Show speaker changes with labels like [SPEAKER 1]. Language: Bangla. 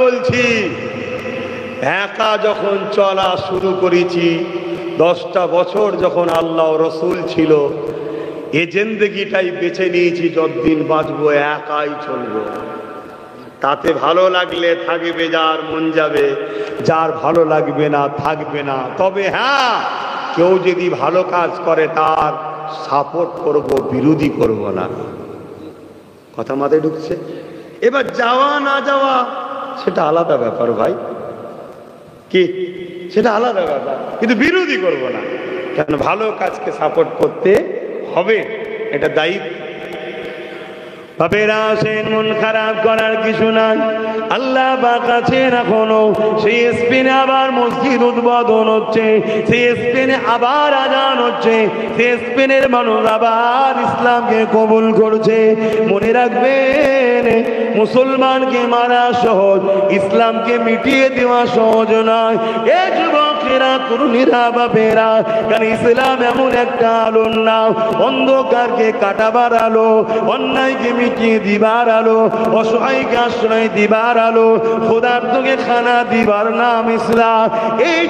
[SPEAKER 1] বলছি, একা যখন চলা শুরু করেছি, 10টা বছর যখন আল্লাহ রসুল ছিল, এ জিন্দেগিটাই বেছে নিয়েছি, যতদিন বাঁচবো একাই চলবো। তাতে ভালো লাগলে থাকবে, যার মন যাবে, যার ভালো লাগবে না থাকবে না। তবে হ্যাঁ, কেউ যদি ভালো কাজ করে তার সাপোর্ট করব, বিরোধী করব না। কথা মাথায় ঢুকছে? এবার যাওয়া না যাওয়া সেটা আলাদা ব্যাপার ভাই, কি সেটা আলাদা ব্যাপার, কিন্তু বিরোধী করব না। কেন? ভালো কাজকে সাপোর্ট করতে হবে, এটা দায়িত্ব। বাপেরা আসেন, মন খারাপ করার কিছু নাই। আল্লাহ পাক আছেন এখনো। সেই স্পেনে আবার মসজিদ উদ্বোধন হচ্ছে, সেই স্পেনে আবার আজান হচ্ছে, সেই স্পেনের মানুষ আবার ইসলামকে কবুল করছে। মনে রাখবেন, মুসলমানকে মারা সহজ, ইসলামকে মিটিয়ে দেওয়া সহজ নয়। এ যুবকেরা, তরুণীরা, বাপেরা, কারণ ইসলাম এমন একটা আলোর নাম, অন্ধকারকে কাটাবার আলো, অন্যায়কে মিটিয়ে দিবার আলো, অসহায়কে আশ্রয় দিবার আলো, ক্ষুধার্তকে খানা দিবার নাম ইসলাম। এই